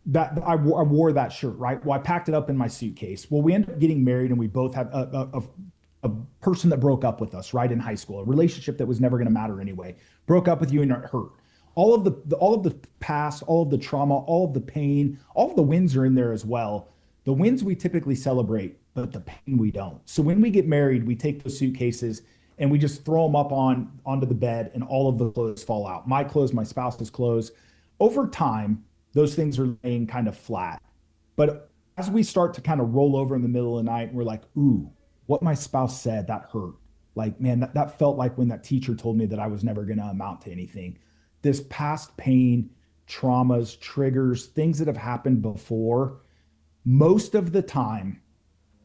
That I wore that shirt, right? Well, I packed it up in my suitcase. Well, we ended up getting married, and we both had a person that broke up with us right in high school, a relationship that was never going to matter anyway, broke up with you and it hurt. All of the past, all of the trauma, all of the pain, all of the wins are in there as well. The wins we typically celebrate, but the pain we don't. So when we get married, we take those suitcases and we just throw them up onto the bed, and all of the clothes fall out. My clothes, my spouse's clothes. Over time, those things are laying kind of flat. But as we start to kind of roll over in the middle of the night, we're like, ooh, what my spouse said, that hurt. Like, man, that felt like when that teacher told me that I was never going to amount to anything. This past pain, traumas, triggers, things that have happened before, most of the time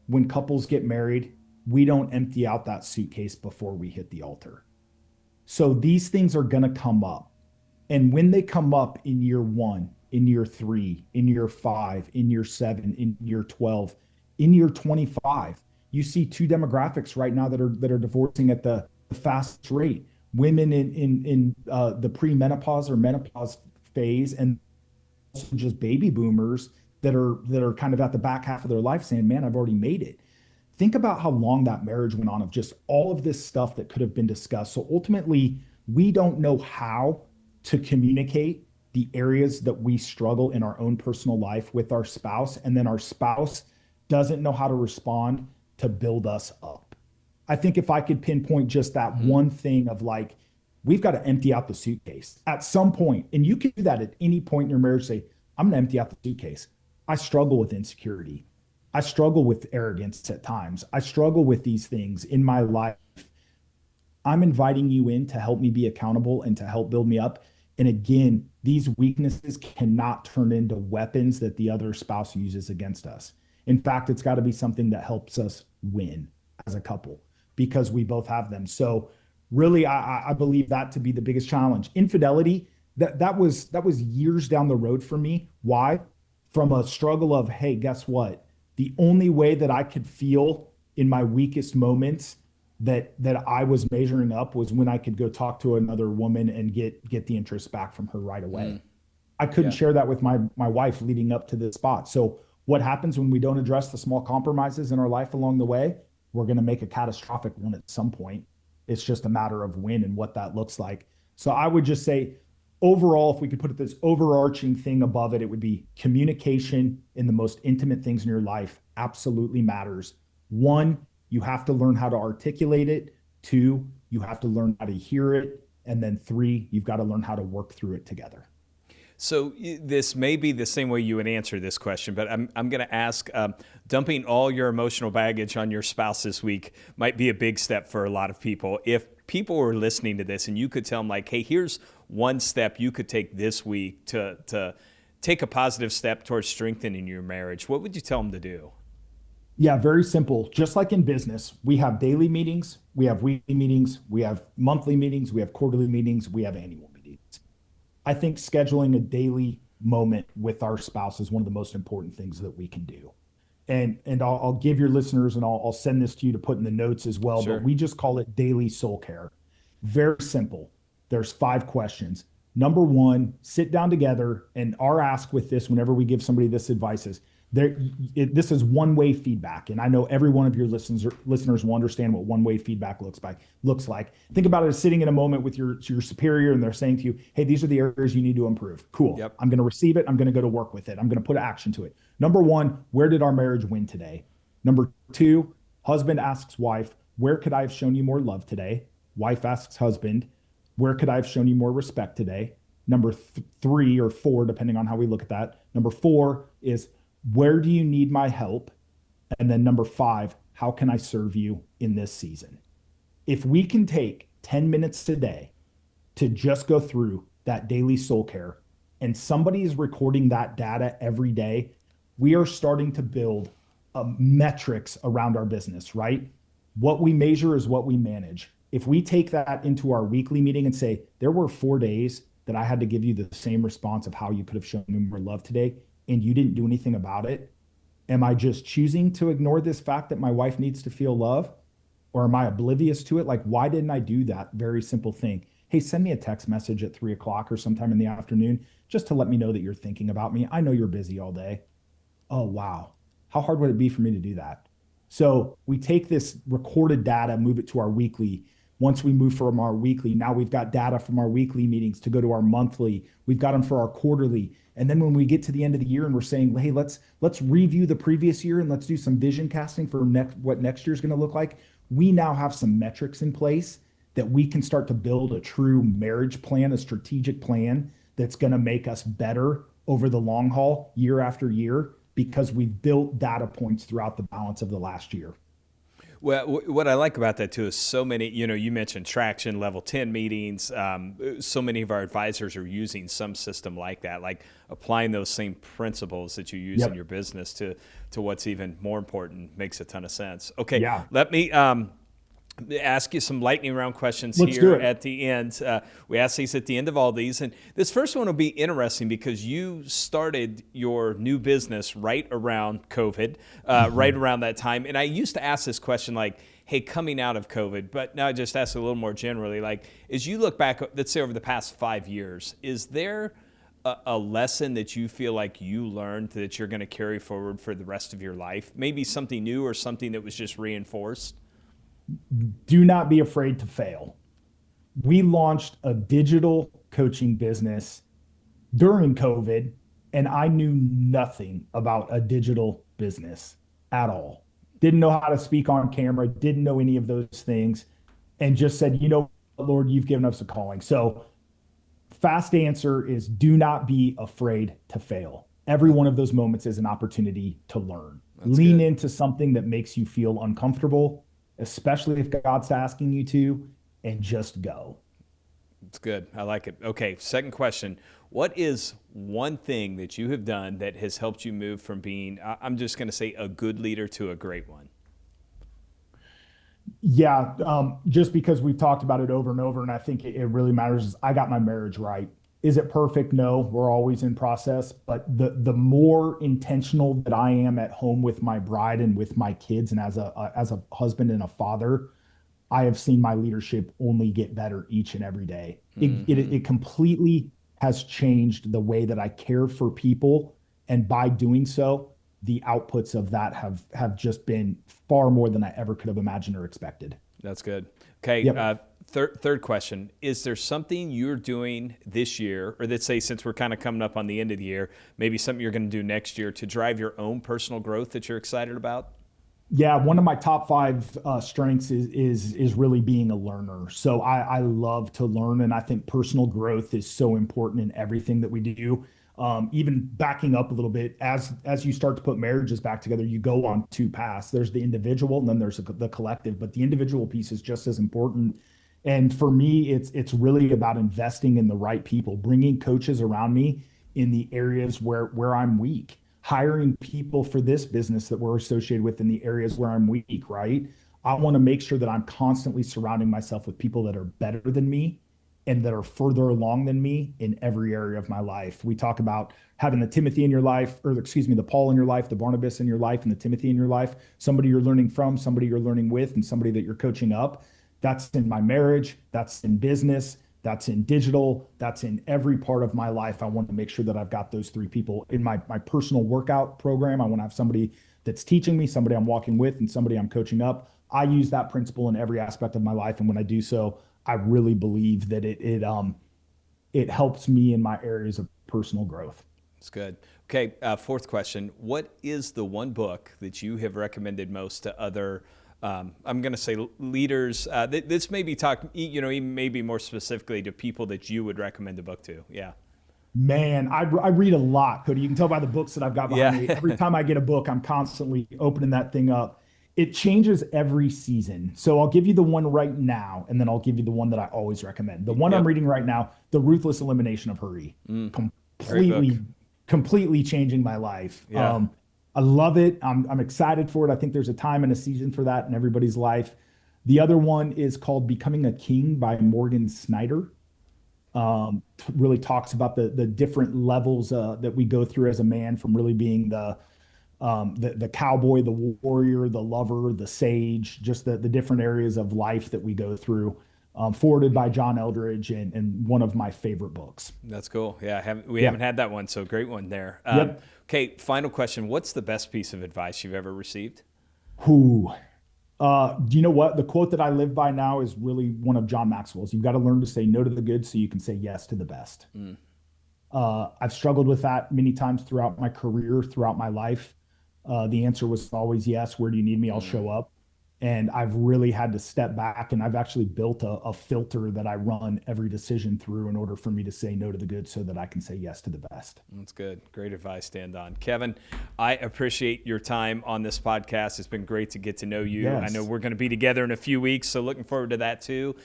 when couples get married, we don't empty out that suitcase before we hit the altar. So these things are going to come up. And when they come up in year one, in year three, in year five, in year seven, in year 12, in year 25, you see two demographics right now that are divorcing at the fastest rate. Women in the premenopause or menopause phase, and also just baby boomers that are kind of at the back half of their life saying, man, I've already made it. Think about how long that marriage went on of just all of this stuff that could have been discussed. So ultimately, we don't know how to communicate the areas that we struggle in our own personal life with our spouse, and then our spouse doesn't know how to respond to build us up. I think if I could pinpoint just that Mm-hmm. one thing of like, we've got to empty out the suitcase at some point, and you can do that at any point in your marriage. Say, I'm going to empty out the suitcase. I struggle with insecurity. I struggle with arrogance at times. I struggle with these things in my life. I'm inviting you in to help me be accountable and to help build me up. And again, these weaknesses cannot turn into weapons that the other spouse uses against us. In fact, it's got to be something that helps us win as a couple because we both have them. So really, I believe that to be the biggest challenge. Infidelity, that was years down the road for me. Why? From a struggle of, hey, guess what? The only way that I could feel in my weakest moments that I was measuring up was when I could go talk to another woman and get the interest back from her right Mm, away. I couldn't yeah. share that with my wife leading up to this spot. So what happens when we don't address the small compromises in our life along the way? We're going to make a catastrophic one at some point. It's just a matter of when and what that looks like. So I would just say overall, if we could put it this overarching thing above it, it would be communication in the most intimate things in your life absolutely matters. One, you have to learn how to articulate it. Two, you have to learn how to hear it. And then three, you've got to learn how to work through it together. So this may be the same way you would answer this question, but I'm going to ask, dumping all your emotional baggage on your spouse this week might be a big step for a lot of people. If people were listening to this and you could tell them like, hey, here's one step you could take this week to take a positive step towards strengthening your marriage, what would you tell them to do? Yeah, very simple. Just like in business, we have daily meetings, we have weekly meetings, we have monthly meetings, we have quarterly meetings, we have annual meetings. I think scheduling a daily moment with our spouse is one of the most important things that we can do. And I'll give your listeners, and I'll send this to you to put in the notes as well, Sure. but we just call it daily soul care. Very simple. There's 5 questions. Number one, sit down together, and our ask with this whenever we give somebody this advice is, this is one-way feedback, and I know every one of your listeners will understand what one-way feedback looks like. Think about it as sitting in a moment with your superior, and they're saying to you, "Hey, these are the areas you need to improve." Cool. Yep. I'm going to receive it. I'm going to go to work with it. I'm going to put action to it. Number one, where did our marriage win today? Number two, husband asks wife, "Where could I have shown you more love today?" Wife asks husband, "Where could I have shown you more respect today?" Number 3 or 4, depending on how we look at that. Number 4 is, where do you need my help? And then number 5, how can I serve you in this season? If we can take 10 minutes today to just go through that daily soul care, and somebody is recording that data every day, we are starting to build metrics around our business, right? What we measure is what we manage. If we take that into our weekly meeting and say, there were 4 days that I had to give you the same response of how you could have shown me more love today, and you didn't do anything about it. Am I just choosing to ignore this fact that my wife needs to feel love? Or am I oblivious to it? Like, why didn't I do that very simple thing? Hey, send me a text message at 3 o'clock or sometime in the afternoon, just to let me know that you're thinking about me. I know you're busy all day. Oh, wow. How hard would it be for me to do that? So we take this recorded data, move it to our weekly. Once we move from our weekly, now we've got data from our weekly meetings to go to our monthly. We've got them for our quarterly. And then when we get to the end of the year and we're saying, hey, let's review the previous year and let's do some vision casting for what next year is going to look like. We now have some metrics in place that we can start to build a true marriage plan, a strategic plan that's going to make us better over the long haul, year after year, because we've built data points throughout the balance of the last year. Well, what I like about that too is so many, you mentioned Traction, level 10 meetings. So many of our advisors are using some system like that, like applying those same principles that you use in your business to what's even more important. Makes a ton of sense. Okay, let me ask you some lightning round questions here at the end. We ask these at the end of all these. And this first one will be interesting because you started your new business right around COVID, right around that time. And I used to ask this question like, hey, coming out of COVID, but now I just ask it a little more generally. Like, as you look back, let's say over the past 5 years, is there a lesson that you feel like you learned that you're going to carry forward for the rest of your life? Maybe something new or something that was just reinforced? Do not be afraid to fail. We launched a digital coaching business during COVID, and I knew nothing about a digital business at all. Didn't know how to speak on camera, didn't know any of those things, and just said, Lord, you've given us a calling. So fast answer is do not be afraid to fail. Every one of those moments is an opportunity to learn. Lean into something that makes you feel uncomfortable, especially if God's asking you to, and just go. It's good. I like it. Okay, second question. What is one thing that you have done that has helped you move from being, I'm just going to say, a good leader to a great one? Yeah, just because we've talked about it over and over, and I think it really matters, is I got my marriage right. Is it perfect? No, we're always in process. But the more intentional that I am at home with my bride and with my kids, and as a husband and a father, I have seen my leadership only get better each and every day. It completely has changed the way that I care for people, and by doing so, the outputs of that have just been far more than I ever could have imagined or expected. That's good. Okay. Third question, is there something you're doing this year, or let's say since we're kind of coming up on the end of the year, maybe something you're going to do next year to drive your own personal growth that you're excited about? Yeah, one of my top five strengths is really being a learner. So I love to learn, and I think personal growth is so important in everything that we do. Even backing up a little bit, as you start to put marriages back together, you go on two paths. There's the individual, and then there's the collective. But the individual piece is just as important. And for me, it's really about investing in the right people, bringing coaches around me in the areas where I'm weak, hiring people for this business that we're associated with in the areas where I'm weak, right? I want to make sure that I'm constantly surrounding myself with people that are better than me and that are further along than me in every area of my life. We talk about having the Timothy in your life, or excuse me, the Paul in your life, the Barnabas in your life, and the Timothy in your life, somebody you're learning from, somebody you're learning with, and somebody that you're coaching up. That's in my marriage, that's in business, that's in digital, that's in every part of my life. I want to make sure that I've got those three people in my personal workout program. I want to have somebody that's teaching me, somebody I'm walking with, and somebody I'm coaching up. I use that principle in every aspect of my life. And when I do so, I really believe that it helps me in my areas of personal growth. That's good. Okay, fourth question. What is the one book that you have recommended most to other I'm going to say leaders. This may be even maybe more specifically to people that you would recommend the book to. Yeah. Man, I read a lot, Cody. You can tell by the books that I've got behind me. Every time I get a book, I'm constantly opening that thing up. It changes every season. So I'll give you the one right now, and then I'll give you the one that I always recommend. The one I'm reading right now, The Ruthless Elimination of Hurry. Completely changing my life. Yeah. I love it. I'm excited for it. I think there's a time and a season for that in everybody's life. The other one is called Becoming a King by Morgan Snyder. Really talks about the different levels that we go through as a man, from really being the cowboy, the warrior, the lover, the sage, just the different areas of life that we go through. Forwarded by John Eldridge, and one of my favorite books. That's cool. Yeah, we haven't had that one, so great one there. Yep. Okay, final question. What's the best piece of advice you've ever received? Do you know what? The quote that I live by now is really one of John Maxwell's. You've got to learn to say no to the good so you can say yes to the best. I've struggled with that many times throughout my career, throughout my life. The answer was always yes. Where do you need me? I'll show up. And I've really had to step back, and I've actually built a filter that I run every decision through in order for me to say no to the good so that I can say yes to the best. That's good. Great advice, stand on. Kevin, I appreciate your time on this podcast. It's been great to get to know you. Yes. I know we're going to be together in a few weeks, so looking forward to that too.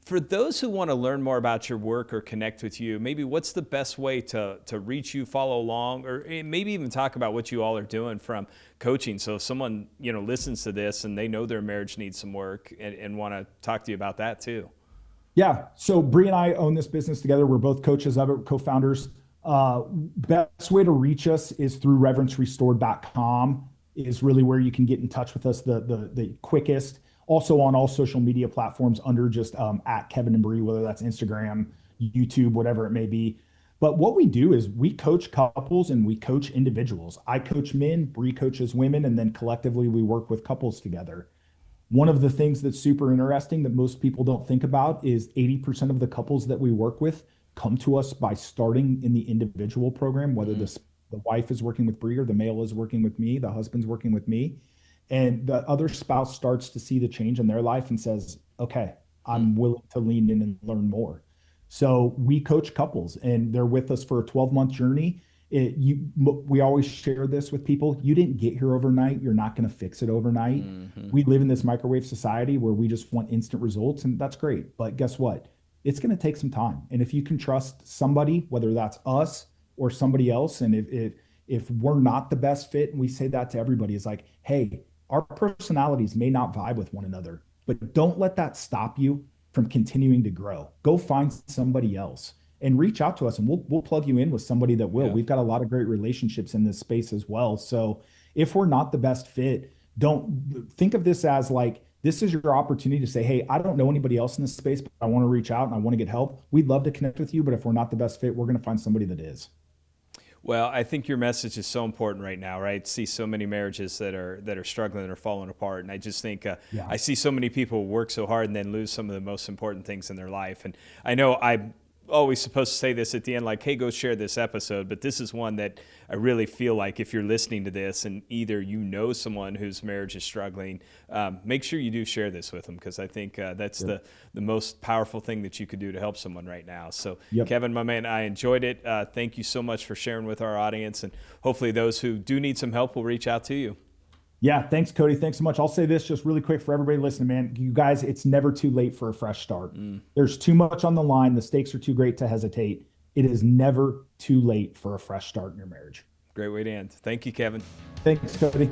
For those who want to learn more about your work or connect with you, maybe what's the best way to reach you, follow along, or maybe even talk about what you all are doing from coaching? So if someone listens to this and they know their marriage needs some work and want to talk to you about that too. Yeah. So Bree and I own this business together. We're both coaches of it, co-founders. Best way to reach us is through reverencerestored.com is really where you can get in touch with us the quickest. Also on all social media platforms under just at Kevin and Bree, whether that's Instagram, YouTube, whatever it may be. But what we do is we coach couples and we coach individuals. I coach men, Bree coaches women, and then collectively we work with couples together. One of the things that's super interesting that most people don't think about is 80% of the couples that we work with come to us by starting in the individual program, whether the wife is working with Bree or the male is working with me, the husband's working with me. And the other spouse starts to see the change in their life and says, okay, I'm willing to lean in and learn more. So we coach couples and they're with us for a 12-month journey. We always share this with people. You didn't get here overnight. You're not going to fix it overnight. We live in this microwave society where we just want instant results, and that's great. But guess what? It's going to take some time. And if you can trust somebody, whether that's us or somebody else, and if we're not the best fit, and we say that to everybody, it's like, hey, our personalities may not vibe with one another, but don't let that stop you from continuing to grow. Go find somebody else and reach out to us, and we'll plug you in with somebody that will. Yeah. We've got a lot of great relationships in this space as well. So if we're not the best fit, don't think of this as like, this is your opportunity to say, hey, I don't know anybody else in this space, but I want to reach out and I want to get help. We'd love to connect with you, but if we're not the best fit, we're going to find somebody that is. Well, I think your message is so important right now, right? See so many marriages that are struggling or falling apart, and I just think Yeah. I see so many people work so hard and then lose some of the most important things in their life. And I know I'm always supposed to say this at the end, like, hey, go share this episode, but this is one that I really feel like if you're listening to this and either you know someone whose marriage is struggling, make sure you do share this with them, because I think that's the most powerful thing that you could do to help someone right now. So Yep. Kevin, my man, I enjoyed it. Thank you so much for sharing with our audience, and hopefully those who do need some help will reach out to you. Yeah, thanks, Cody. Thanks so much. I'll say this just really quick for everybody listening, man. You guys, it's never too late for a fresh start. There's too much on the line. The stakes are too great to hesitate. It is never too late for a fresh start in your marriage. Great way to end. Thank you, Kevin. Thanks, Cody.